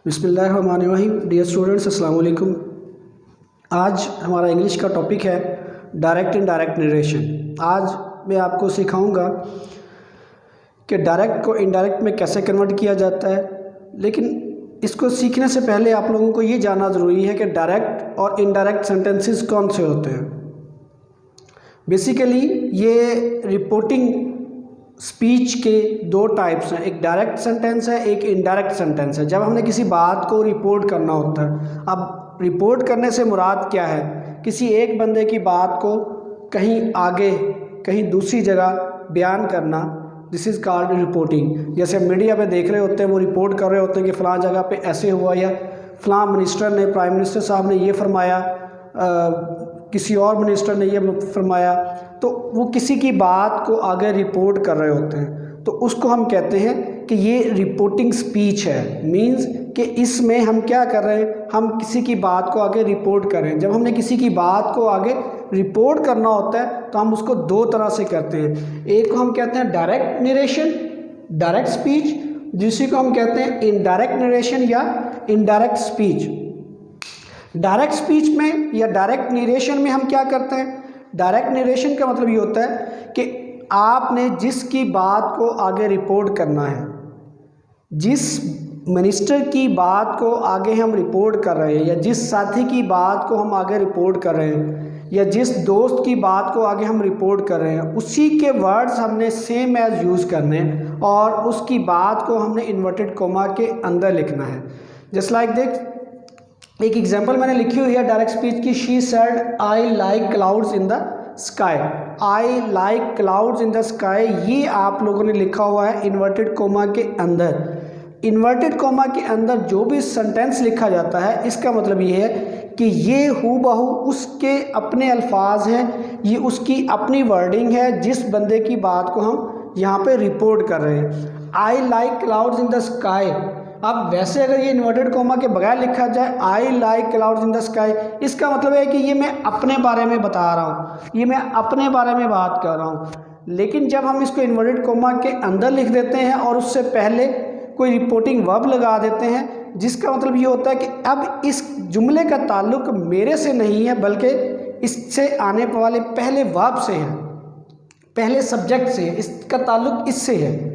बिस्मिल्लाहिर्रहमानिर्रहीम। Dear students, अस्सलाम वालेकुम। आज हमारा इंग्लिश का टॉपिक है डायरेक्ट इनडायरेक्ट नरेशन। आज मैं आपको सिखाऊंगा कि डायरेक्ट को इनडायरेक्ट में कैसे कन्वर्ट किया जाता है। लेकिन इसको सीखने से पहले आप लोगों को ये जानना ज़रूरी है कि डायरेक्ट और इनडायरेक्ट सेंटेंसेस कौन से होते हैं। बेसिकली ये रिपोर्टिंग स्पीच के दो टाइप्स हैं, एक डायरेक्ट सेंटेंस है, एक इनडायरेक्ट सेंटेंस है। जब हमने किसी बात को रिपोर्ट करना होता है, अब रिपोर्ट करने से मुराद क्या है? किसी एक बंदे की बात को कहीं आगे कहीं दूसरी जगह बयान करना, दिस इज़ कॉल्ड रिपोर्टिंग। जैसे मीडिया पे देख रहे होते हैं, वो रिपोर्ट कर रहे होते हैं कि फ़लाँ जगह पे ऐसे हुआ या फ़लाँ मिनिस्टर ने, प्राइम मिनिस्टर साहब ने ये फरमाया, किसी और मिनिस्टर ने ये फरमाया। तो वो किसी की बात को आगे रिपोर्ट कर रहे होते हैं, तो उसको हम कहते हैं कि ये रिपोर्टिंग स्पीच है। मींस कि इसमें हम क्या कर रहे हैं, हम किसी की बात को आगे रिपोर्ट कर रहे हैं। जब हमने किसी की बात को आगे रिपोर्ट करना होता है तो हम उसको दो तरह से करते हैं। एक को हम कहते हैं डायरेक्ट नरेशन, डायरेक्ट स्पीच, दूसरी को हम कहते हैं इनडायरेक्ट नरेशन या इनडायरेक्ट स्पीच। डायरेक्ट स्पीच में या डायरेक्ट नरेशन में हम क्या करते हैं? डायरेक्ट नरेशन का मतलब ये होता है कि आपने जिसकी बात को आगे रिपोर्ट करना है, जिस मिनिस्टर की बात को आगे हम रिपोर्ट कर रहे हैं, या जिस साथी की बात को हम आगे रिपोर्ट कर रहे हैं, या जिस दोस्त की बात को आगे हम रिपोर्ट कर रहे हैं, उसी के वर्ड्स हमने सेम एज यूज़ करने हैं और उसकी बात को हमने इन्वर्टेड कोमा के अंदर लिखना है। जस्ट लाइक देख, एक एग्जांपल मैंने लिखी हुई है डायरेक्ट स्पीच की। She said I like clouds in the sky. I like clouds in the sky, ये आप लोगों ने लिखा हुआ है इन्वर्टेड कोमा के अंदर। इन्वर्टेड कोमा के अंदर जो भी सेंटेंस लिखा जाता है, इसका मतलब ये है कि ये हूबहू उसके अपने अल्फाज हैं, ये उसकी अपनी वर्डिंग है जिस बंदे की बात को हम यहाँ पे रिपोर्ट कर रहे हैं। आई like clouds in the sky. अब वैसे अगर ये इन्वर्टेड कोमा के बगैर लिखा जाए आई like clouds in the sky, इसका मतलब है कि ये मैं अपने बारे में बता रहा हूँ, ये मैं अपने बारे में बात कर रहा हूँ। लेकिन जब हम इसको इन्वर्टेड कोमा के अंदर लिख देते हैं और उससे पहले कोई रिपोर्टिंग वर्ब लगा देते हैं, जिसका मतलब ये होता है कि अब इस जुमले का ताल्लुक मेरे से नहीं है, बल्कि इससे आने वाले पहले वर्ब से है, पहले सब्जेक्ट से है, इसका ताल्लुक इससे है।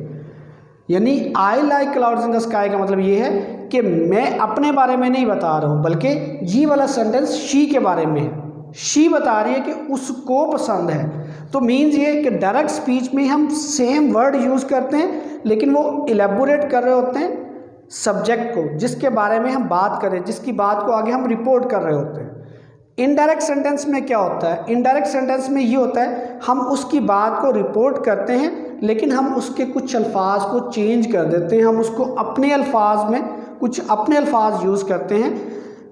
यानी आई like clouds in the sky का मतलब ये है कि मैं अपने बारे में नहीं बता रहा हूँ, बल्कि ये वाला सेंटेंस शी के बारे में है। शी बता रही है कि उसको पसंद है। तो मीन्स ये कि डायरेक्ट स्पीच में हम सेम वर्ड यूज़ करते हैं, लेकिन वो इलेबोरेट कर रहे होते हैं सब्जेक्ट को, जिसके बारे में हम बात कर रहे हैं, जिसकी बात को आगे हम रिपोर्ट कर रहे होते हैं। इनडायरेक्ट सेंटेंस में क्या होता है? इनडायरेक्ट सेंटेंस में ये होता है हम उसकी बात को रिपोर्ट करते हैं, लेकिन हम उसके कुछ अल्फाज को चेंज कर देते हैं, हम उसको अपने अल्फाज में कुछ अपने अल्फाज यूज़ करते हैं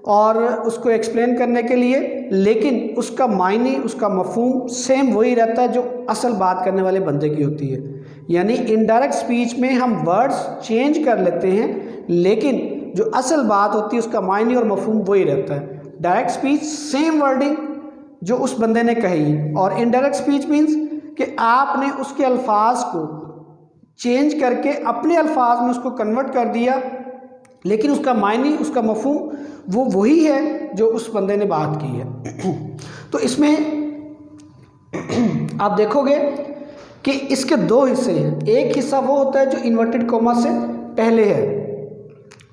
और उसको एक्सप्लेन करने के लिए, लेकिन उसका मायने, उसका मफहूम सेम वही रहता है जो असल बात करने वाले बंदे की होती है। यानी इनडायरेक्ट स्पीच में हम वर्ड्स चेंज कर लेते हैं, लेकिन जो असल बात होती है उसका मायने और मफहूम वही रहता है। डायरेक्ट स्पीच सेम वर्डिंग जो उस बंदे ने कही, और इनडायरेक्ट स्पीच मीन्स कि आपने उसके अल्फाज को चेंज करके अपने अल्फाज में उसको कन्वर्ट कर दिया, लेकिन उसका मायने, उसका मफहूम वो वही है जो उस बंदे ने बात की है। तो इसमें आप देखोगे कि इसके दो हिस्से हैं। एक हिस्सा वो होता है जो इन्वर्टेड कोमा से पहले है,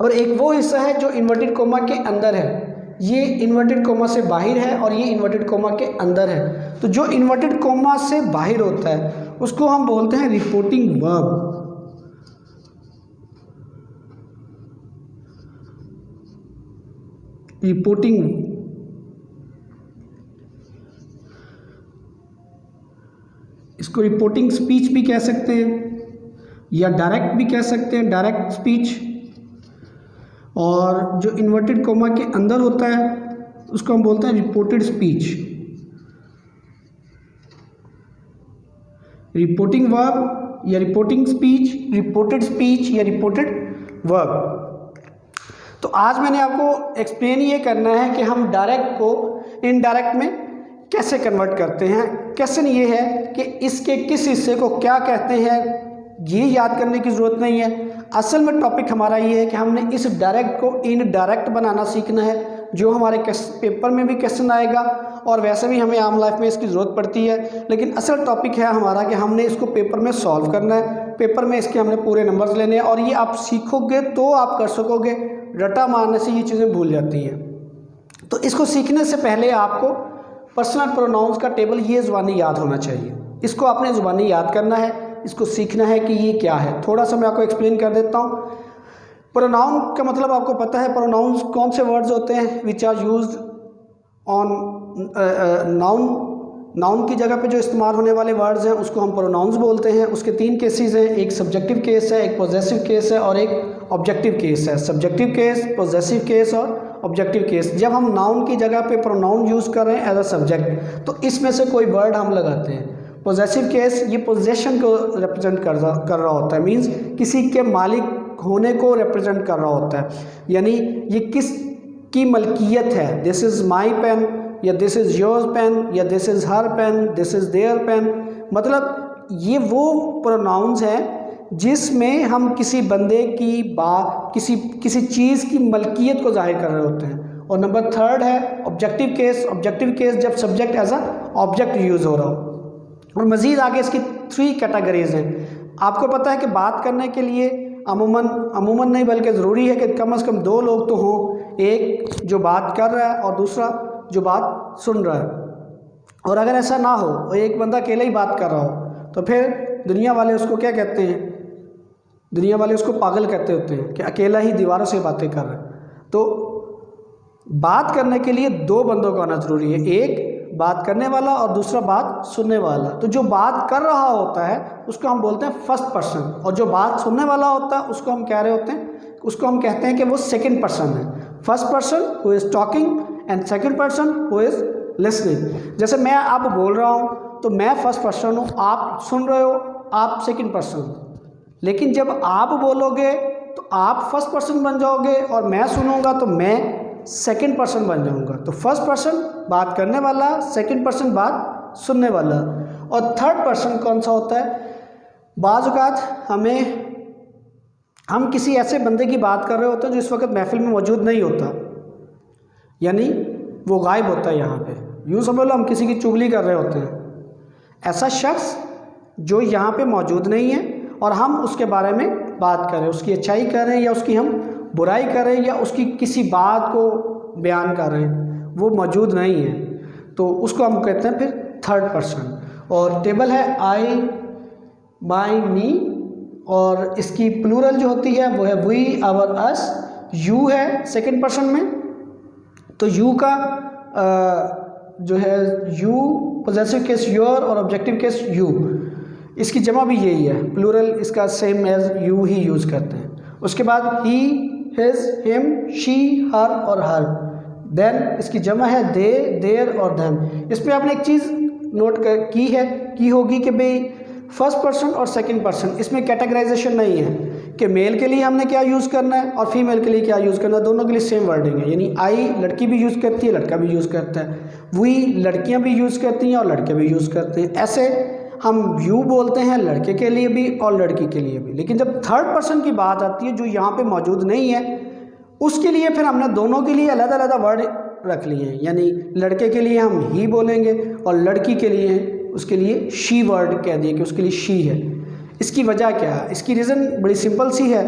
और एक वो हिस्सा है जो इन्वर्टेड कोमा के अंदर है। ये इन्वर्टेड कोमा से बाहर है और ये इन्वर्टेड कोमा के अंदर है। तो जो इन्वर्टेड कोमा से बाहर होता है उसको हम बोलते हैं रिपोर्टिंग वर्ब। रिपोर्टिंग, इसको रिपोर्टिंग स्पीच भी कह सकते हैं या डायरेक्ट भी कह सकते हैं, डायरेक्ट स्पीच। और जो इन्वर्टेड कोमा के अंदर होता है उसको हम बोलते हैं रिपोर्टेड स्पीच। रिपोर्टिंग वर्ब या रिपोर्टिंग स्पीच, रिपोर्टेड स्पीच या रिपोर्टेड वर्ब। तो आज मैंने आपको एक्सप्लेन ये करना है कि हम डायरेक्ट को इनडायरेक्ट में कैसे कन्वर्ट करते हैं। क्वेश्चन ये है कि इसके किस हिस्से को क्या कहते हैं, ये याद करने की ज़रूरत नहीं है। असल में टॉपिक हमारा ये है कि हमने इस डायरेक्ट को इनडायरेक्ट बनाना सीखना है, जो हमारे पेपर में भी क्वेश्चन आएगा और वैसे भी हमें आम लाइफ में इसकी ज़रूरत पड़ती है। लेकिन असल टॉपिक है हमारा कि हमने इसको पेपर में सॉल्व करना है, पेपर में इसके हमने पूरे नंबर्स लेने हैं, और ये आप सीखोगे तो आप कर सकोगे, रटा मारने से ये चीज़ें भूल जाती हैं। तो इसको सीखने से पहले आपको पर्सनल प्रोनाउंस का टेबल ये ज़ुबानी याद होना चाहिए। इसको आपने ज़ुबानी याद करना है, इसको सीखना है कि ये क्या है। थोड़ा सा मैं आपको एक्सप्लेन कर देता हूँ। प्रोनाउन का मतलब आपको पता है, प्रोनाउंस कौन से वर्ड्स होते हैं which are used on noun की जगह पे जो इस्तेमाल होने वाले वर्ड्स हैं उसको हम प्रोनाउंस बोलते हैं। उसके 3 केसेस हैं, एक सब्जेक्टिव केस है, एक पॉजेसिव केस है और एक ऑब्जेक्टिव केस है। सब्जेक्टिव केस, पॉजेसिव केस और ऑब्जेक्टिव केस। जब हम नाउन की जगह पे प्रोनाउन यूज़ कर रहे हैं एज अ सब्जेक्ट, तो इसमें से कोई वर्ड हम लगाते हैं। पॉजेसिव केस ये पोजेशन को रिप्रेजेंट कर रहा होता है, मीन्स किसी के मालिक होने को रिप्रेजेंट कर रहा होता है, यानी ये किस की मलकियत है। दिस इज़ माई पेन या दिस इज़ योर्स पेन या this is her pen, this is their pen. मतलब ये वो प्रोनाउंस हैं जिसमें हम किसी बंदे की बात, किसी चीज़ की मलकियत को जाहिर कर रहे होते हैं। और नंबर 3 है ऑब्जेक्टिव केस। ऑब्जेक्टिव केस जब subject as a object use हो रहा हो। और मज़ीद आगे इसकी 3 कैटेगरीज हैं। आपको पता है कि बात करने के लिए अमूमन नहीं बल्कि ज़रूरी है कि कम से कम 2 लोग तो हों, एक जो बात कर रहा है और दूसरा जो बात सुन रहा है। और अगर ऐसा ना हो और एक बंदा अकेला ही बात कर रहा हो तो फिर दुनिया वाले उसको क्या कहते हैं, दुनिया वाले उसको पागल कहते होते हैं कि अकेला ही दीवारों से बातें कर रहा है। तो बात करने के लिए 2 बंदों का आना ज़रूरी है, एक बात करने वाला और दूसरा बात सुनने वाला। तो जो बात कर रहा होता है उसको हम बोलते हैं फर्स्ट पर्सन, और जो बात सुनने वाला होता है उसको हम कह रहे होते हैं, उसको हम कहते हैं कि वो सेकंड पर्सन है। First person who is talking and second person who is listening. जैसे मैं अब बोल रहा हूँ तो मैं फर्स्ट पर्सन हूँ, आप सुन रहे हो, आप सेकंड पर्सन। लेकिन जब आप बोलोगे तो आप फर्स्ट पर्सन बन जाओगे और मैं सुनूंगा तो मैं सेकंड पर्सन बन जाऊंगा। तो फर्स्ट पर्सन बात करने वाला, सेकंड पर्सन बात सुनने वाला, और थर्ड पर्सन कौन सा होता है। बाज़ औक़ात हम किसी ऐसे बंदे की बात कर रहे होते हैं जो इस वक्त महफिल में मौजूद नहीं होता, यानी वो गायब होता है यहाँ पे। यूँ समझ लो हम किसी की चुगली कर रहे होते हैं। ऐसा शख्स जो यहाँ पे मौजूद नहीं है और हम उसके बारे में बात करें, उसकी अच्छाई कर रहे हैं या उसकी हम बुराई कर रहे हैं या उसकी किसी बात को बयान कर रहे हैं, वो मौजूद नहीं है, तो उसको हम कहते हैं फिर थर्ड पर्सन। और टेबल है आई, माई, मी, और इसकी प्लूरल जो होती है वो है वी, आवर, अस। यू है सेकंड पर्सन में, तो यू का जो है यू, पॉजेसिव केस योर और ऑब्जेक्टिव केस यू, इसकी जमा भी यही है, प्लूरल इसका सेम एज यू ही यूज़ करते हैं। उसके बाद he, his, him, she, her और हर। देन इसकी जमा है दे, देयर और देम। इसमें आपने एक चीज़ नोट की होगी कि भाई फर्स्ट पर्सन और सेकंड पर्सन, इसमें कैटेगराइजेशन नहीं है कि मेल के लिए हमने क्या यूज़ करना है और फीमेल के लिए क्या यूज़ करना है, दोनों के लिए सेम वर्डिंग है। यानी आई लड़की भी यूज़ करती है, लड़का भी यूज़ करता है, वी लड़कियां भी यूज़ करती हैं और लड़के भी यूज़ करते हैं। ऐसे हम यू बोलते हैं लड़के के लिए भी और लड़की के लिए भी। लेकिन जब थर्ड पर्सन की बात आती है जो यहाँ पे मौजूद नहीं है, उसके लिए फिर हमने दोनों के लिए अलग अलग वर्ड रख लिए हैं। यानी लड़के के लिए हम ही बोलेंगे और लड़की के लिए उसके लिए शी वर्ड कह दिए कि उसके लिए शी है। इसकी वजह क्या है? इसकी रीज़न बड़ी सिंपल सी है।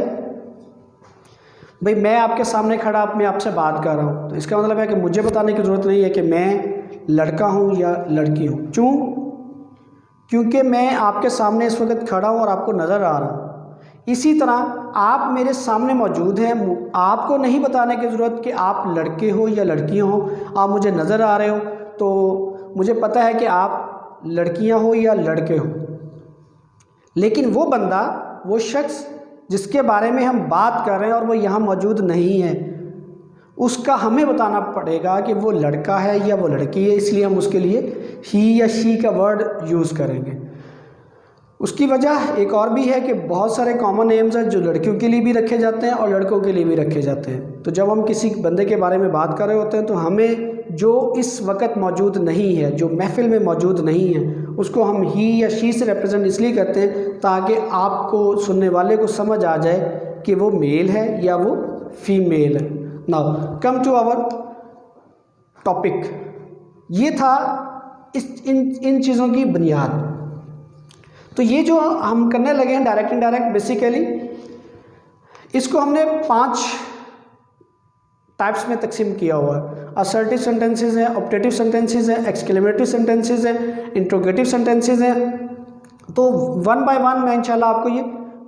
भाई मैं आपके सामने खड़ा, मैं आपसे बात कर रहा हूँ, तो इसका मतलब है कि मुझे बताने की ज़रूरत नहीं है कि मैं लड़का हूँ या लड़की हूँ। क्यों? क्योंकि मैं आपके सामने इस वक्त खड़ा हूँ और आपको नज़र आ रहा हूँ। इसी तरह आप मेरे सामने मौजूद हैं, आपको नहीं बताने की ज़रूरत कि आप लड़के हो या लड़कियाँ हो। आप मुझे नज़र आ रहे हो तो मुझे पता है कि आप लड़कियाँ हो या लड़के हो। लेकिन वो बंदा, वो शख्स जिसके बारे में हम बात कर रहे हैं और वो यहाँ मौजूद नहीं है, उसका हमें बताना पड़ेगा कि वो लड़का है या वो लड़की है। इसलिए हम उसके लिए ही या शी का वर्ड यूज़ करेंगे। उसकी वजह एक और भी है कि बहुत सारे कॉमन नेम्स हैं जो लड़कियों के लिए भी रखे जाते हैं और लड़कों के लिए भी रखे जाते हैं। तो जब हम किसी बंदे के बारे में बात कर रहे होते हैं तो हमें जो इस वक्त मौजूद नहीं है, जो महफिल में मौजूद नहीं है, उसको हम ही या शी से रिप्रेजेंट इसलिए करते हैं ताकि आपको, सुनने वाले को समझ आ जाए कि वो मेल है या वो फीमेल है। Now come to our topic. ये था इन चीज़ों की बुनियाद। तो ये जो हम करने लगे हैं डायरेक्ट इनडायरेक्ट, बेसिकली इसको हमने 5 टाइप्स में तकसीम किया हुआ है। असर्टिव सेंटेंसेस हैं, ऑप्टेटिव सेंटेंसेस हैं, एक्सक्लेमेटरी सेंटेंसेस हैं, इंट्रोगेटिव सेंटेंसेस हैं। तो वन बाय वन मैं इंशाल्लाह आपको ये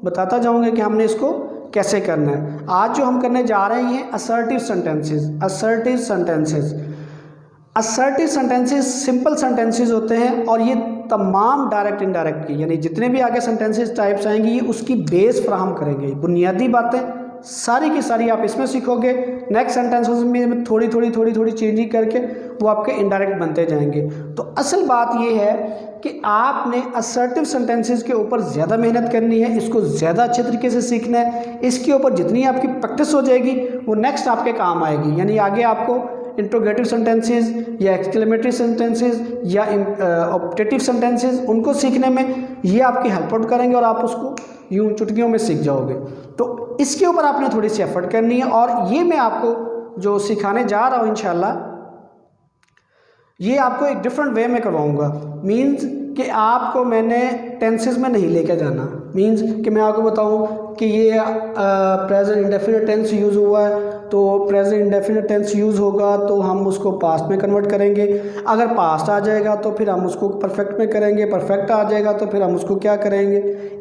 बताता जाऊंगा कि हमने इसको कैसे करना है। आज जो हम करने जा रहे हैं assertive sentences. Assertive sentences, assertive sentences simple sentences होते हैं और ये तमाम डायरेक्ट इनडायरेक्ट की, यानी जितने भी आगे सेंटेंसेस टाइप्स आएंगी ये उसकी बेस फ्राहम करेंगे। बुनियादी बातें सारी की सारी आप इसमें सीखोगे। नेक्स्ट सेंटेंसेस में थोड़ी थोड़ी चेंजिंग करके वो आपके इनडायरेक्ट बनते जाएंगे। तो असल बात ये है कि आपने असर्टिव सेंटेंसेस के ऊपर ज़्यादा मेहनत करनी है, इसको ज़्यादा अच्छे तरीके से सीखना है। इसके ऊपर जितनी आपकी प्रैक्टिस हो जाएगी वो नेक्स्ट आपके काम आएगी। यानी आगे आपको इंट्रोगेटिव सेंटेंसेस या एक्सक्लेमेटरी सेंटेंसेस या ऑप्टेटिव सेंटेंसेस उनको सीखने में ये आपकी हेल्प आउट करेंगे और आप उसको यूं चुटकियों में सीख जाओगे। तो इसके ऊपर आपने थोड़ी सी एफर्ट करनी है और ये मैं आपको जो सिखाने जा रहा हूँ इंशाल्लाह ये आपको एक डिफरेंट वे में करवाऊँगा। मीन्स कि आपको मैंने टेंसेस में नहीं लेके जाना। मीन्स कि मैं आपको बताऊं कि ये प्रेजेंट इंडेफिनिट टेंस यूज़ हुआ है तो प्रेजेंट इंडेफिनिट टेंस यूज़ होगा तो हम उसको पास्ट में कन्वर्ट करेंगे। अगर पास्ट आ जाएगा तो फिर हम उसको परफेक्ट में करेंगे, परफेक्ट आ जाएगा तो फिर हम उसको क्या करेंगे।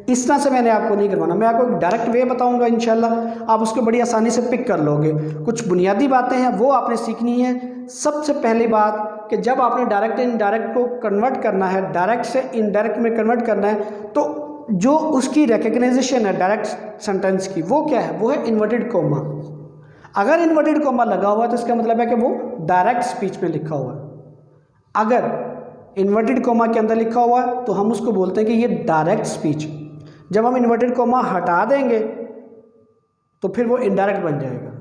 इस तरह से मैंने आपको नहीं करवाना, मैं आपको एक डायरेक्ट वे बताऊंगा इंशाल्लाह, आप उसको बड़ी आसानी से पिक कर लोगे। कुछ बुनियादी बातें हैं वो आपने सीखनी है। सबसे पहली बात कि जब आपने डायरेक्ट इनडायरेक्ट को कन्वर्ट करना है, डायरेक्ट से इनडायरेक्ट में कन्वर्ट करना है, तो जो उसकी रिकग्नाइजेशन है डायरेक्ट सेंटेंस की वो क्या है, वो है इन्वर्टेड कोमा। अगर इन्वर्टेड कोमा लगा हुआ है तो इसका मतलब है कि वो डायरेक्ट स्पीच में लिखा हुआ है। अगर इन्वर्टेड कोमा के अंदर लिखा हुआ है तो हम उसको बोलते हैं कि ये डायरेक्ट स्पीच। जब हम इन्वर्टेड कोमा हटा देंगे तो फिर वो इनडायरेक्ट बन जाएगा।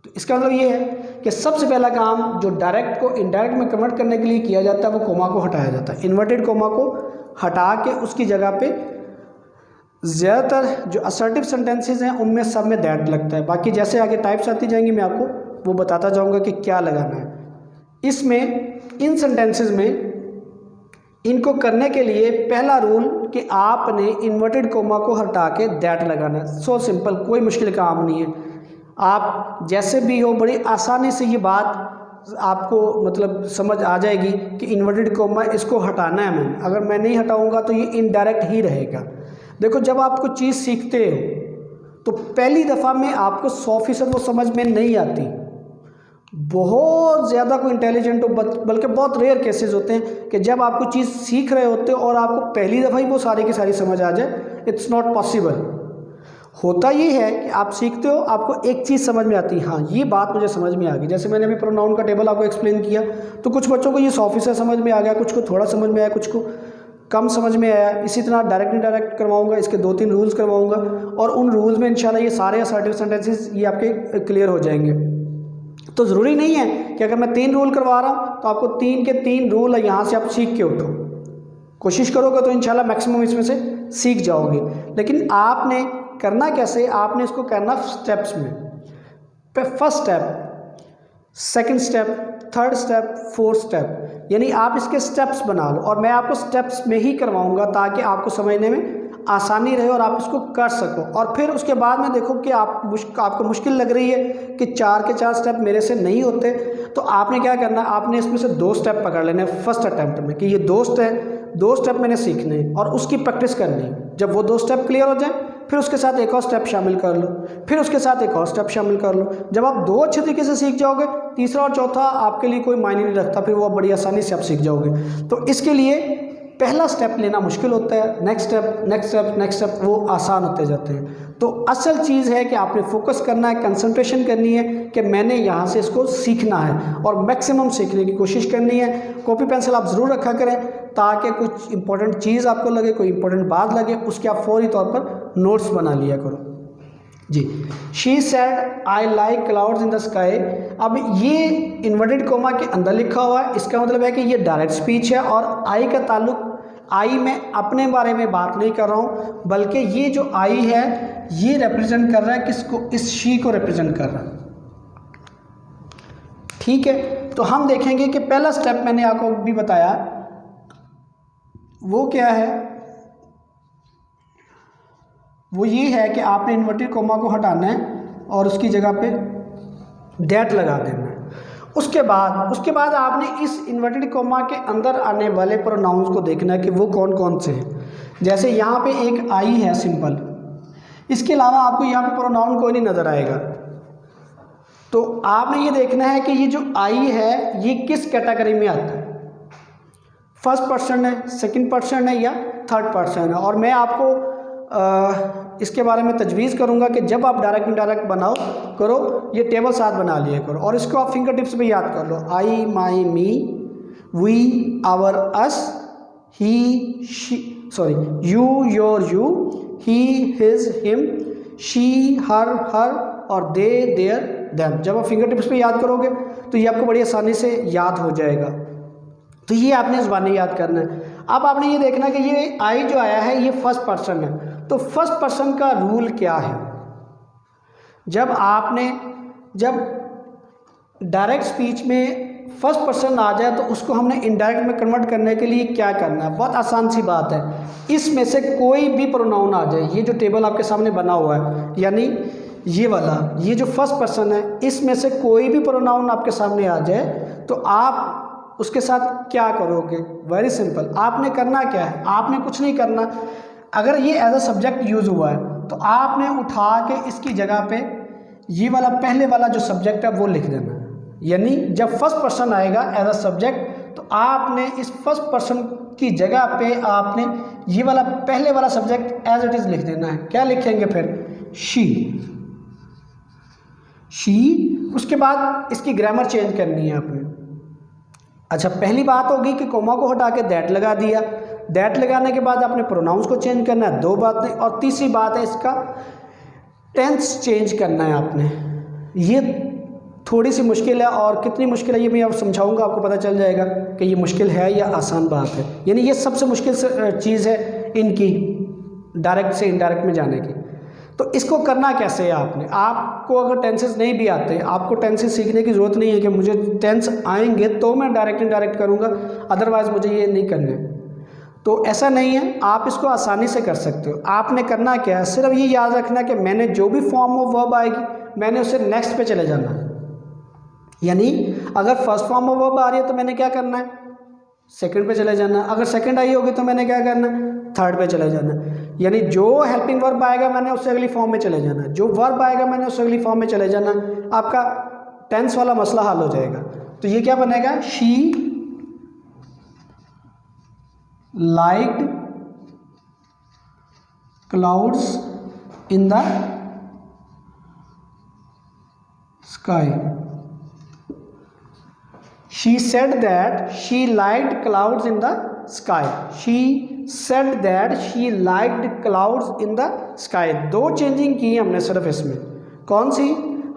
तो इसका मतलब ये है कि सबसे पहला काम जो डायरेक्ट को इनडायरेक्ट में कन्वर्ट करने के लिए किया जाता है वो कोमा को हटाया जाता है। इन्वर्टेड कोमा को हटा के उसकी जगह पे ज़्यादातर जो असर्टिव सेंटेंसेस हैं उनमें सब में दैट लगता है। बाकी जैसे आगे टाइप्स आती जाएंगी मैं आपको वो बताता जाऊंगा कि क्या लगाना है इसमें। इन सेंटेंसेस में इनको करने के लिए पहला रूल कि आपने इन्वर्टेड कोमा को हटा के दैट लगाना है। सो सिंपल, कोई मुश्किल काम नहीं है। आप जैसे भी हो बड़ी आसानी से ये बात आपको मतलब समझ आ जाएगी कि इन्वर्टेड कोमा इसको हटाना है मैंने। अगर मैं नहीं हटाऊंगा तो ये इनडायरेक्ट ही रहेगा। देखो जब आप कोई चीज़ सीखते हो तो पहली दफ़ा में आपको 100% वो समझ में नहीं आती। बहुत ज़्यादा कोई इंटेलिजेंट हो, बल्कि बहुत रेयर केसेस होते हैं कि जब आप कोई चीज़ सीख रहे होते हो और आपको पहली दफ़ा ही वो सारी की सारी समझ आ जाए। It's not possible. होता ये है कि आप सीखते हो, आपको एक चीज़ समझ में आती है, हाँ ये बात मुझे समझ में आ गई। जैसे मैंने अभी प्रोनाउन का टेबल आपको एक्सप्लेन किया तो कुछ बच्चों को ये 100% समझ में आ गया, कुछ को थोड़ा समझ में आया, कुछ को कम समझ में आया। इसी तरह डायरेक्ट इनडायरेक्ट करवाऊंगा, इसके 2-3 रूल्स करवाऊंगा और उन रूल्स में इंशाल्लाह ये सारे असर्टिव सेंटेंसेस ये आपके क्लियर हो जाएंगे। तो ज़रूरी नहीं है कि अगर मैं 3 रूल करवा रहा हूँ तो आपको 3 के 3 रूल यहाँ से आप सीख के उठो। कोशिश करोगे तो इंशाल्लाह मैक्सिमम इसमें से सीख जाओगे। लेकिन आपने करना कैसे, आपने इसको करना स्टेप्स में। First step, second step, third step, fourth step, यानी आप इसके स्टेप्स बना लो और मैं आपको स्टेप्स में ही करवाऊंगा ताकि आपको समझने में आसानी रहे और आप इसको कर सको। और फिर उसके बाद में देखो कि आपको मुश्किल लग रही है कि 4 के 4 स्टेप मेरे से नहीं होते, तो आपने क्या करना, आपने इसमें से 2 स्टेप पकड़ लेने फर्स्ट अटैम्प्ट में कि ये 2 स्टेप मैंने सीखने हैं और उसकी प्रैक्टिस करनी है। जब वो 2 स्टेप क्लियर हो जाए फिर उसके साथ एक और स्टेप शामिल कर लो, फिर उसके साथ एक और स्टेप शामिल कर लो। जब आप 2 अच्छे तरीके से सीख जाओगे, तीसरा और चौथा आपके लिए कोई मायने नहीं रखता, फिर वो बड़ी आसानी से आप सीख जाओगे। तो इसके लिए पहला स्टेप लेना मुश्किल होता है, नेक्स्ट स्टेप वो आसान होते जाते हैं। तो असल चीज़ है कि आपने फोकस करना है, कंसंट्रेशन करनी है कि मैंने यहाँ से इसको सीखना है और मैक्सिमम सीखने की कोशिश करनी है। कॉपी पेंसिल आप ज़रूर रखा करें ताकि कुछ इंपॉर्टेंट चीज़ आपको लगे, कोई इंपॉर्टेंट बात लगे, उसके आप फौरी तौर पर नोट्स बना लिया करो। जी, she said I like clouds in the sky. अब ये इन्वर्टेड कोमा के अंदर लिखा हुआ है, इसका मतलब है कि ये डायरेक्ट स्पीच है और आई का ताल्लुक आई मैं अपने बारे में बात नहीं कर रहा हूँ, बल्कि ये जो आई है ये रिप्रेजेंट कर रहा है किसको, इस शी को रिप्रेजेंट कर रहा है। ठीक है, तो हम देखेंगे कि पहला स्टेप मैंने आपको भी बताया वो क्या है, वो ये है कि आपने इन्वर्टेड कॉमा को हटाना है और उसकी जगह पे दैट लगा देना है। उसके बाद आपने इस इन्वर्टेड कॉमा के अंदर आने वाले प्रोनाउंस को देखना है कि वो कौन कौन से हैं। जैसे यहाँ पे एक आई है सिंपल, इसके अलावा आपको यहाँ पे प्रोनाउन कोई नहीं नज़र आएगा। तो आपने ये देखना है कि ये जो आई है ये किस कैटेगरी में आता है, फर्स्ट पर्सन है, सेकंड पर्सन है या थर्ड पर्सन है। और मैं आपको इसके बारे में तजवीज़ करूंगा कि जब आप डायरेक्ट इनडायरेक्ट बनाओ करो ये टेबल साथ बना लिया करो और इसको आप फिंगर टिप्स पे याद कर लो। I, my, me, we, our, us, he, she, sorry, you, your, you, he, his, him, she, her, और दे, देयर, देम। जब आप फिंगर टिप्स पे याद करोगे तो ये आपको बड़ी आसानी से याद हो जाएगा। तो ये आपने ज़बानी याद करना है। अब आपने ये देखना कि ये आई जो आया है ये फर्स्ट पर्सन है, तो फर्स्ट पर्सन का रूल क्या है। जब डायरेक्ट स्पीच में फर्स्ट पर्सन आ जाए तो उसको हमने इनडायरेक्ट में कन्वर्ट करने के लिए क्या करना है, बहुत आसान सी बात है। इसमें से कोई भी प्रोनाउन आ जाए, ये जो टेबल आपके सामने बना हुआ है यानी ये वाला, ये जो फर्स्ट पर्सन है, इसमें से कोई भी प्रोनाउन आपके सामने आ जाए तो आप उसके साथ क्या करोगे। वेरी सिंपल, आपने करना क्या है, आपने कुछ नहीं करना। अगर ये एज अ सब्जेक्ट यूज़ हुआ है तो आपने उठा के इसकी जगह पे ये वाला पहले वाला जो सब्जेक्ट है वो लिख देना है। यानी जब फर्स्ट पर्सन आएगा एज अ सब्जेक्ट तो आपने इस फर्स्ट पर्सन की जगह पे आपने ये वाला पहले वाला सब्जेक्ट एज इट इज़ लिख देना है। क्या लिखेंगे फिर, शी। उसके बाद इसकी ग्रामर चेंज करनी है आपने। अच्छा, पहली बात होगी कि कोमा को हटा के दैट लगा दिया। दैट लगाने के बाद आपने प्रोनाउंस को चेंज करना है, दो बातें। और तीसरी बात है इसका टेंस चेंज करना है आपने। ये थोड़ी सी मुश्किल है और कितनी मुश्किल है ये मैं अब समझाऊंगा, आपको पता चल जाएगा कि ये मुश्किल है या आसान बात है। यानी ये सबसे मुश्किल चीज़ है इनकी डायरेक्ट से इनडायरेक्ट में जाने की। तो इसको करना कैसे है आपको अगर टेंसेस नहीं भी आते, आपको टेंसेस सीखने की ज़रूरत नहीं है कि मुझे टेंस आएंगे तो मैं डायरेक्ट इनडायरेक्ट करूँगा, अदरवाइज़ मुझे ये नहीं करने। तो ऐसा नहीं है, आप इसको आसानी से कर सकते हो। आपने करना क्या है, सिर्फ ये याद रखना कि मैंने जो भी फॉर्म ऑफ वर्ब आएगी मैंने उसे नेक्स्ट पे चले जाना। यानी अगर फर्स्ट फॉर्म ऑफ वर्ब आ रही है तो मैंने क्या करना है, सेकंड पे चले जाना। अगर सेकंड आई होगी तो मैंने क्या करना है, थर्ड पे चले जाना। यानी जो हेल्पिंग वर्ब आएगा मैंने उससे अगली फॉर्म में चले जाना, जो वर्ब आएगा मैंने उससे अगली फॉर्म में चले जाना। आपका टेंस वाला मसला हल हो जाएगा। तो ये क्या बनेगा, she liked clouds in the sky. She said that she liked clouds in the sky. She said that she liked clouds in the sky. दो चेंजिंग की हमने सिर्फ इसमें। कौन सी,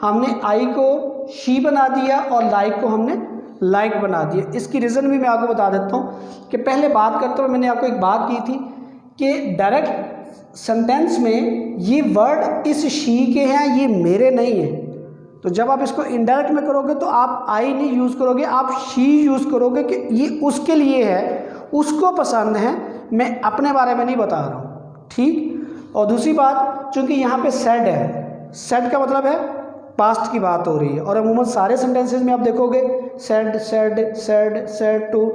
हमने आई को she बना दिया और like को हमने like बना दिया। इसकी रीज़न भी मैं आपको बता देता हूँ कि पहले बात करते हुए मैंने आपको एक बात की थी कि डायरेक्ट सेंटेंस में ये वर्ड इस she के हैं, ये मेरे नहीं हैं। तो जब आप इसको इनडायरेक्ट में करोगे तो आप आई नहीं यूज़ करोगे, आप शी यूज़ करोगे कि ये उसके लिए है, उसको पसंद है, मैं अपने बारे में नहीं बता रहा हूँ। ठीक। और दूसरी बात, चूँकि यहाँ पे सेड है, सेड का मतलब है पास्ट की बात हो रही है। और अमूमन सारे सेंटेंसेस में आप देखोगे said said said said to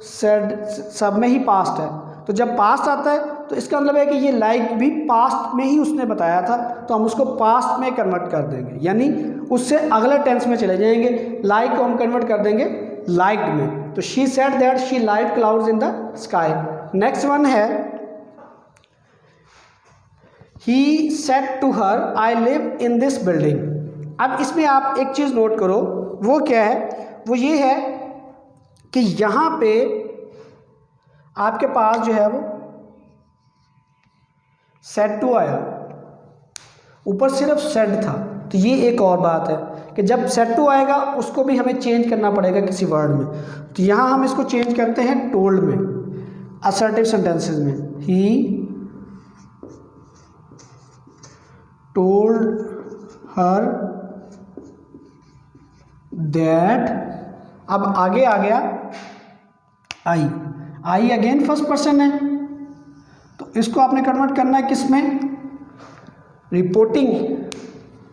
said सब में ही पास्ट है। तो जब पास्ट आता है तो इसका मतलब है कि ये लाइक भी पास्ट में ही उसने बताया था, तो हम उसको पास्ट में कन्वर्ट कर देंगे, यानी उससे अगले टेंस में चले जाएंगे। लाइक को हम कन्वर्ट कर देंगे लाइक्ड में। तो she said that she liked clouds in the sky. Next one है he said to her I live in this building. अब इसमें आप एक चीज़ नोट करो, वो क्या है, वो ये है कि यहाँ पे आपके पास जो है वो सेड टू आया, ऊपर सिर्फ सेड था। तो ये एक और बात है कि जब सेड टू आएगा उसको भी हमें चेंज करना पड़ेगा किसी वर्ड में। तो यहाँ हम इसको चेंज करते हैं टोल्ड में। असर्टिव सेंटेंसेस में ही टोल्ड हर दैट, अब आगे आ गया आई अगेन फर्स्ट पर्सन है, तो इसको आपने कन्वर्ट करना है किस में, रिपोर्टिंग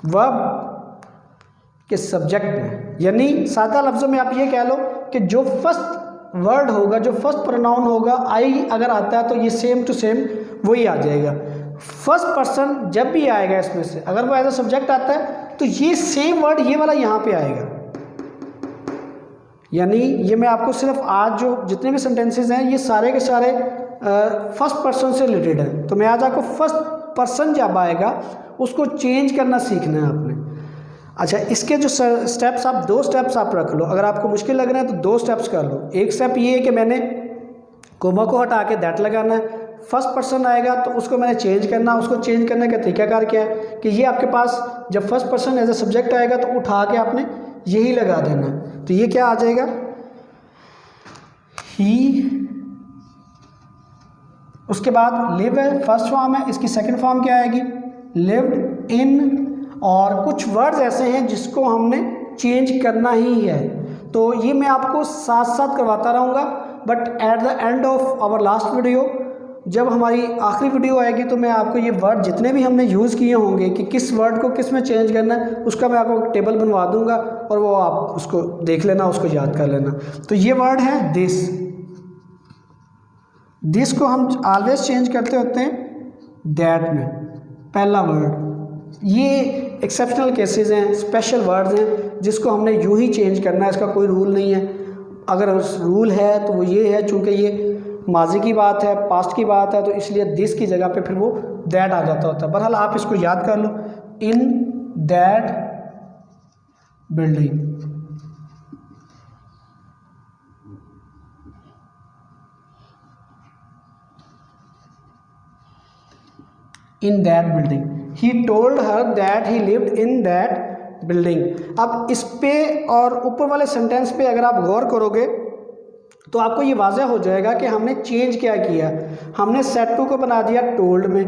वर्ब के सब्जेक्ट में। यानी सादा लफ्ज़ों में आप ये कह लो कि जो फर्स्ट वर्ड होगा, जो फर्स्ट प्रोनाउन होगा, आई अगर आता है तो ये सेम टू सेम वही आ जाएगा। फर्स्ट पर्सन जब भी आएगा इसमें से, अगर वो एज अ सब्जेक्ट आता है तो ये सेम वर्ड ये वाला यहाँ पे आएगा। यानी ये मैं आपको सिर्फ आज जो जितने भी सेंटेंसेस हैं ये सारे के सारे फर्स्ट पर्सन से रिलेटेड है। तो मैं आज आपको फर्स्ट पर्सन जब आएगा उसको चेंज करना सीखना है आपने। अच्छा, इसके जो स्टेप्स आप 2 स्टेप्स आप रख लो। अगर आपको मुश्किल लग रहा है तो 2 स्टेप्स कर लो। एक स्टेप ये है कि मैंने कोमा को हटा के दैट लगाना है। फर्स्ट पर्सन आएगा तो उसको मैंने चेंज करना। उसको चेंज करने का तरीकाकार क्या है कि ये आपके पास जब first person as a subject आएगा तो उठा के आपने यही लगा देना है। तो ये क्या आ जाएगा, ही। उसके बाद लिव है, फर्स्ट फॉर्म है, इसकी सेकंड फॉर्म क्या आएगी, लिव्ड इन। और कुछ वर्ड्स ऐसे हैं जिसको हमने चेंज करना ही है, तो ये मैं आपको साथ साथ करवाता रहूँगा। But at the end of our last video, जब हमारी आखिरी वीडियो आएगी तो मैं आपको ये वर्ड जितने भी हमने यूज़ किए होंगे कि किस वर्ड को किस में चेंज करना है, उसका मैं आपको टेबल बनवा दूंगा और वो आप उसको देख लेना, उसको याद कर लेना। तो ये वर्ड है दिस को हम ऑलवेज चेंज करते होते हैं दैट में, पहला वर्ड। ये एक्सेप्शनल केसेस हैं, स्पेशल वर्ड्स हैं जिसको हमने यूं ही चेंज करना है, इसका कोई रूल नहीं है। अगर रूल है तो वो ये है, चूँकि ये माजी की बात है, पास्ट की बात है, तो इसलिए दिस की जगह पे फिर वो दैट आ जाता होता है। बहरहाल आप इसको याद कर लो, in that building. In that building, he told her that he lived in that building. अब इस पे और ऊपर वाले सेंटेंस पे अगर आप गौर करोगे तो आपको ये वाज़ह हो जाएगा कि हमने चेंज क्या किया। हमने सेट टू को बना दिया टोल्ड में,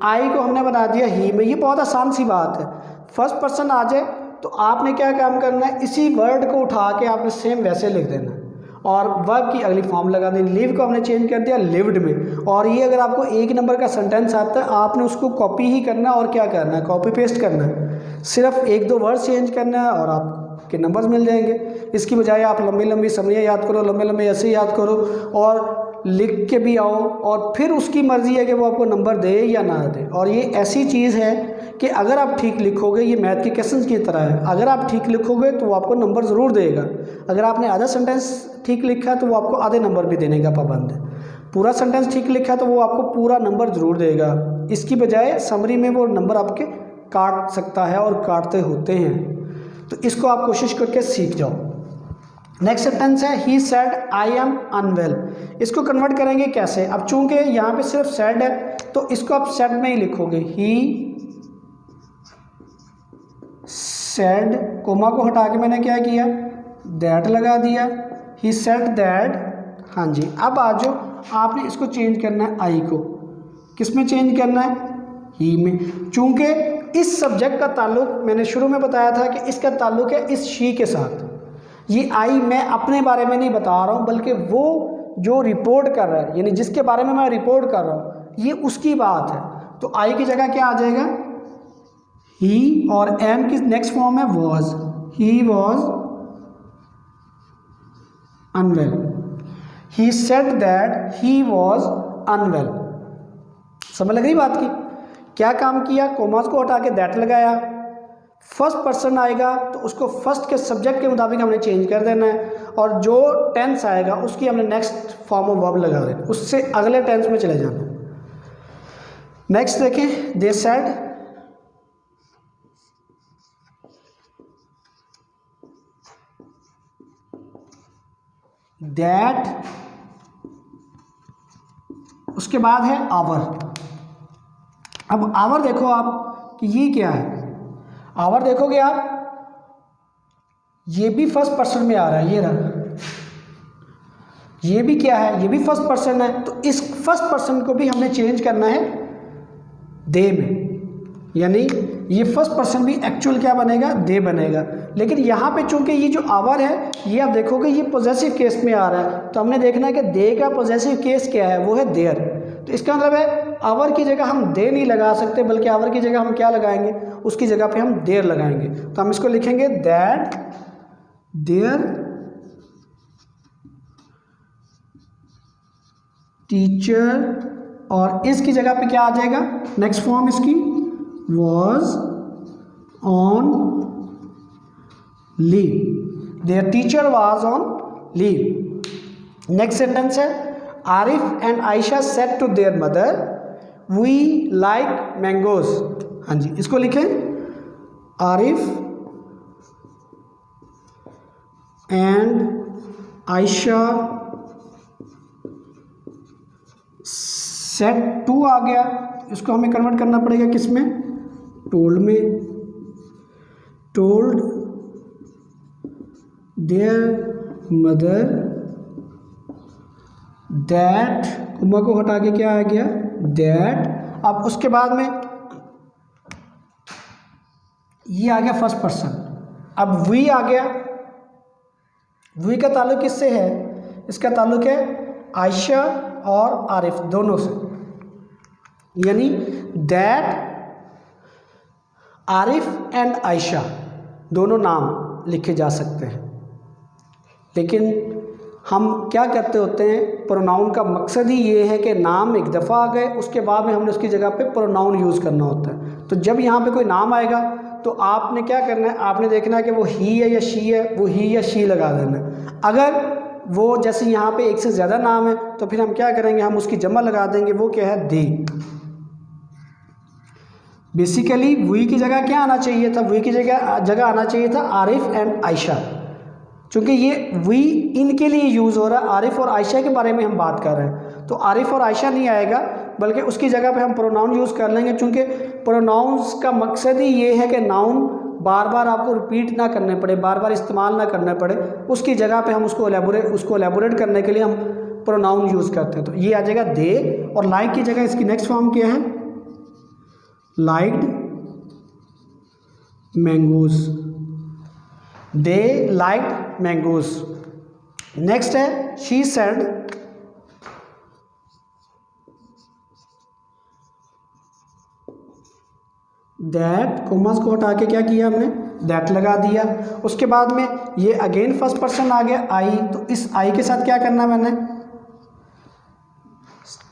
आई को हमने बना दिया ही में। ये बहुत आसान सी बात है। फर्स्ट पर्सन आ जाए तो आपने क्या काम करना है, इसी वर्ड को उठा के आपने सेम वैसे लिख देना और वर्ब की अगली फॉर्म लगा देनी। लिव को हमने चेंज कर दिया लिव्ड में। और ये अगर आपको 1 नंबर का सेंटेंस आता है, आपने उसको कॉपी ही करना है और क्या करना है, कॉपी पेस्ट करना है। सिर्फ 1-2 वर्ड चेंज करना है और आपके नंबर्स मिल जाएंगे। इसकी बजाय आप लंबी लंबी समरियाँ याद करो, लंबे लंबे ऐसे याद करो और लिख के भी आओ, और फिर उसकी मर्ज़ी है कि वो आपको नंबर दे या ना दे। और ये ऐसी चीज़ है कि अगर आप ठीक लिखोगे, ये मैथ के क्वेश्चंस की तरह है, अगर आप ठीक लिखोगे तो वो आपको नंबर ज़रूर देगा। अगर आपने आधा सेंटेंस ठीक लिखा है तो वो आपको आधे नंबर भी देने का पाबंद है। पूरा सेंटेंस ठीक लिखा है तो वो आपको पूरा नंबर ज़रूर देगा। इसकी बजाय समरी में वो नंबर आपके काट सकता है और काटते होते हैं। तो इसको आप कोशिश करके सीख जाओ। नेक्स्ट सेंटेंस है he said I am unwell. इसको कन्वर्ट करेंगे कैसे, अब चूंकि यहाँ पे सिर्फ सेड है तो इसको आप सेड में ही लिखोगे। ही सेड, कोमा को हटा के मैंने क्या किया, दैट लगा दिया। ही सेड दैट। हाँ जी, अब आ जाओ, आपने इसको चेंज करना है, आई को किस में चेंज करना है, ही में। चूंकि इस सब्जेक्ट का ताल्लुक मैंने शुरू में बताया था कि इसका ताल्लुक है इस शी के साथ। ये आई मैं अपने बारे में नहीं बता रहा हूँ, बल्कि वो जो रिपोर्ट कर रहा है, यानी जिसके बारे में मैं रिपोर्ट कर रहा हूँ, ये उसकी बात है। तो आई की जगह क्या आ जाएगा, ही, और एम की नेक्स्ट फॉर्म है was. He was unwell. He said that he was unwell. समझ लग रही बात की, क्या काम किया, कोमास को हटा के दैट लगाया। फर्स्ट पर्सन आएगा तो उसको फर्स्ट के सब्जेक्ट के मुताबिक हमने चेंज कर देना है, और जो टेंस आएगा उसकी हमने नेक्स्ट फॉर्म ऑफ वर्ब लगा देना, उससे अगले टेंस में चले जाना। नेक्स्ट देखें, दे सेड, दैट, उसके बाद है आवर। अब आवर देखो आप कि ये क्या है, आवर देखोगे आप, ये भी फर्स्ट पर्सन में आ रहा है, ये रहा, ये भी क्या है, ये भी फर्स्ट पर्सन है, तो इस फर्स्ट पर्सन को भी हमने चेंज करना है दे में, यानी ये फर्स्ट पर्सन भी एक्चुअल क्या बनेगा, दे बनेगा। लेकिन यहाँ पे चूंकि ये जो आवर है ये आप देखोगे ये पॉजेसिव केस में आ रहा है, तो हमने देखना है कि दे का पॉजेसिव केस क्या है, वो है देयर। तो इसका मतलब है आवर की जगह हम दे नहीं लगा सकते, बल्कि आवर की जगह हम क्या लगाएंगे, उसकी जगह पे हम देयर लगाएंगे। तो हम इसको लिखेंगे दैट देयर टीचर, और इसकी जगह पे क्या आ जाएगा, नेक्स्ट फॉर्म इसकी was on leave, their teacher was on leave। Next sentence है Arif and Ayesha said to their mother we like mangoes। हाँ जी, इसको लिखें Arif and Ayesha said to आ गया, इसको हमें कन्वर्ट करना पड़ेगा किस में, टोल्ड में। टोल्ड देयर मदर दैट, कुमा को हटा के क्या आ गया, दैट। अब उसके बाद में ये आ गया फर्स्ट पर्सन। अब वी आ गया, वी का ताल्लुक किससे है, इसका ताल्लुक है आयशा और आरिफ दोनों से, यानी दैट आरिफ एंड आयशा दोनों नाम लिखे जा सकते हैं। लेकिन हम क्या करते होते हैं, प्रोनाउन का मकसद ही ये है कि नाम एक दफ़ा आ गए, उसके बाद में हमने उसकी जगह पे प्रोनाउन यूज़ करना होता है। तो जब यहाँ पे कोई नाम आएगा तो आपने क्या करना है, आपने देखना है कि वो ही है या शी है, वो ही या शी लगा देना है। अगर वो जैसे यहाँ पे एक से ज़्यादा नाम है तो फिर हम क्या करेंगे, हम उसकी जमा लगा देंगे, वो क्या है, दे। बेसिकली वी की जगह क्या आना चाहिए था, वी की जगह आना चाहिए था आरिफ एंड आयशा, क्योंकि ये वी इनके लिए यूज़ हो रहा है, आरिफ और आयशा के बारे में हम बात कर रहे हैं। तो आरिफ और आयशा नहीं आएगा, बल्कि उसकी जगह पे हम प्रोनाउन यूज़ कर लेंगे, क्योंकि प्रोनाउंस का मकसद ही ये है कि नाउन बार बार आपको रिपीट ना करने पड़े, बार बार इस्तेमाल ना करने पड़े, उसकी जगह पे हम उसको एलेबोरेट करने के लिए हम प्रोनाउन यूज़ करते हैं। तो ये आ जाएगा दे, और लाइक की जगह इसकी नेक्स्ट फॉर्म क्या है, लाइक्ड मैंगोज, दे लाइक्ड मैंगोज। नेक्स्ट है शी सेड दैट, कोमास को हटा के क्या किया हमने, दैट लगा दिया। उसके बाद में ये अगेन फर्स्ट पर्सन आ गया आई, तो इस आई के साथ क्या करना मैंने,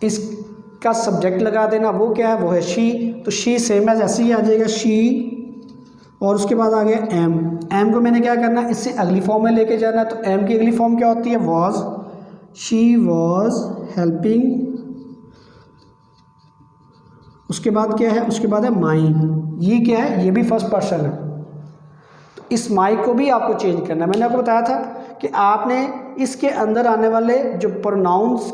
इसका सब्जेक्ट लगा देना, वो क्या है, वो है शी। तो शी सेम एज ऐसे ही आ जाएगा शी, और उसके बाद आ गया एम। एम को मैंने क्या करना है, इससे अगली फॉर्म में लेके जाना है। तो एम की अगली फॉर्म क्या होती है, वॉज, शी वॉज हेल्पिंग। उसके बाद क्या है, उसके बाद है माई, ये क्या है, ये भी फर्स्ट पर्सन है। तो इस माई को भी आपको चेंज करना है। मैंने आपको बताया था कि आपने इसके अंदर आने वाले जो प्रोनाउंस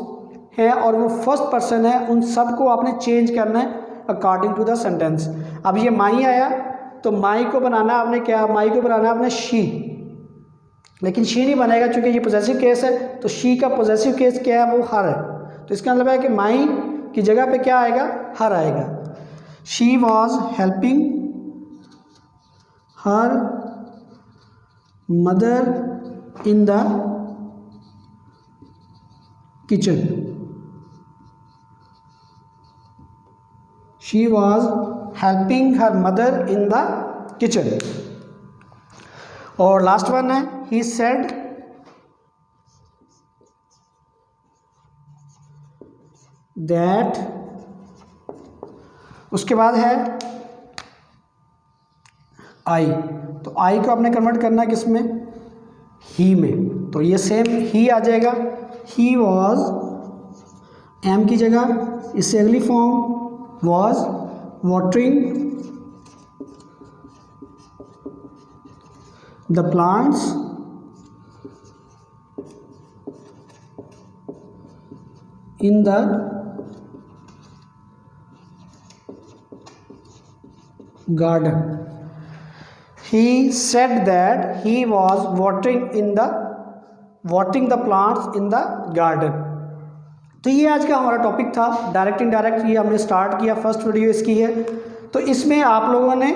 हैं और वो फर्स्ट पर्सन है, उन सब को आपने चेंज करना है अकॉर्डिंग टू द सेंटेंस। अब ये माई आया, तो माई को बनाना आपने क्या, माई को बनाना आपने शी, लेकिन शी नहीं बनेगा क्योंकि ये पॉजेसिव केस है। तो शी का पॉजेसिव केस क्या है, वो हर है। तो इसका मतलब है कि माई की जगह पे क्या आएगा, हर आएगा। She was helping her mother in the kitchen, she was helping her mother in the kitchen. और लास्ट वन है ही सेड दैट। उसके बाद है आई, तो आई को आपने कन्वर्ट करना है किसमें, ही में। तो ये सेम ही आ जाएगा, ही वॉज, एम की जगह इससे अगली form was watering the plants in the garden. He said that he was watering in the watering the plants in the garden. तो ये आज का हमारा टॉपिक था, डायरेक्ट इनडायरेक्ट। ये हमने स्टार्ट किया, फर्स्ट वीडियो इसकी है। तो इसमें आप लोगों ने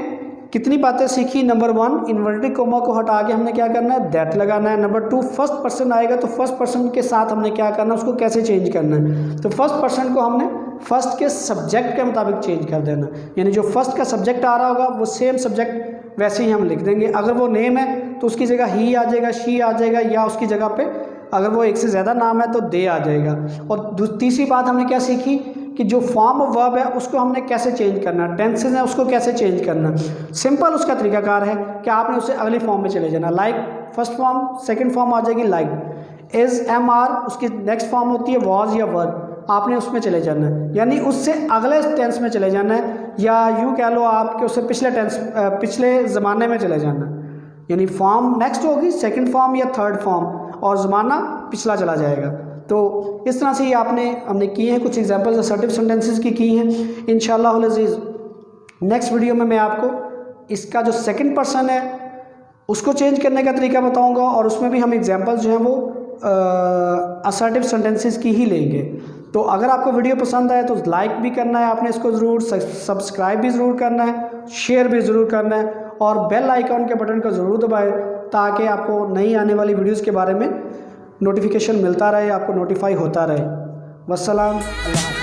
कितनी बातें सीखी? नंबर 1, इन्वर्टेड कोमा को हटा के हमने क्या करना है, दैट लगाना है। नंबर 2, फर्स्ट पर्सन आएगा तो फर्स्ट पर्सन के साथ हमने क्या करना है, उसको कैसे चेंज करना है। तो फर्स्ट पर्सन को हमने फर्स्ट के सब्जेक्ट के मुताबिक चेंज कर देना, यानी जो फर्स्ट का सब्जेक्ट आ रहा होगा वो सेम सब्जेक्ट वैसे ही हम लिख देंगे। अगर वो नेम है तो उसकी जगह ही आ जाएगा, शी आ जाएगा, या उसकी जगह पे अगर वो एक से ज़्यादा नाम है तो दे आ जाएगा। और तीसरी बात हमने क्या सीखी कि जो फॉर्म ऑफ वर्ब है उसको हमने कैसे चेंज करना, टेंसेज है उसको कैसे चेंज करना। सिंपल उसका तरीकाकार है कि आपने उससे अगली फॉर्म में चले जाना। Like first form, second form आ जाएगी लाइक। इज, एम, आर, उसकी नेक्स्ट फॉर्म होती है वॉज या वर, आपने उसमें चले जाना है, यानी उससे अगले टेंस में चले जाना है, या यूँ कह लो आप कि उससे पिछले टेंस, पिछले ज़माने में चले जाना है। यानी फॉर्म नेक्स्ट होगी, सेकंड फॉर्म या थर्ड फॉर्म, और ज़माना पिछला चला जाएगा। तो इस तरह से ये हमने किए हैं, कुछ एग्जांपल्स असर्टिव सेंटेंसेस की हैं। इंशाअल्लाह अज़ीज़ नेक्स्ट वीडियो में मैं आपको इसका जो सेकंड पर्सन है उसको चेंज करने का तरीका बताऊंगा, और उसमें भी हम एग्जांपल्स जो हैं वो असर्टिव सेंटेंसेस की ही लेंगे। तो अगर आपको वीडियो पसंद आए तो लाइक भी करना है आपने इसको ज़रूर, सब्सक्राइब भी ज़रूर करना है, शेयर भी ज़रूर करना है, और बेल आइकॉन के बटन को ज़रूर दबाएं ताकि आपको नई आने वाली वीडियोस के बारे में नोटिफिकेशन मिलता रहे, आपको नोटिफाई होता रहे। वस्सलाम, अल्लाह।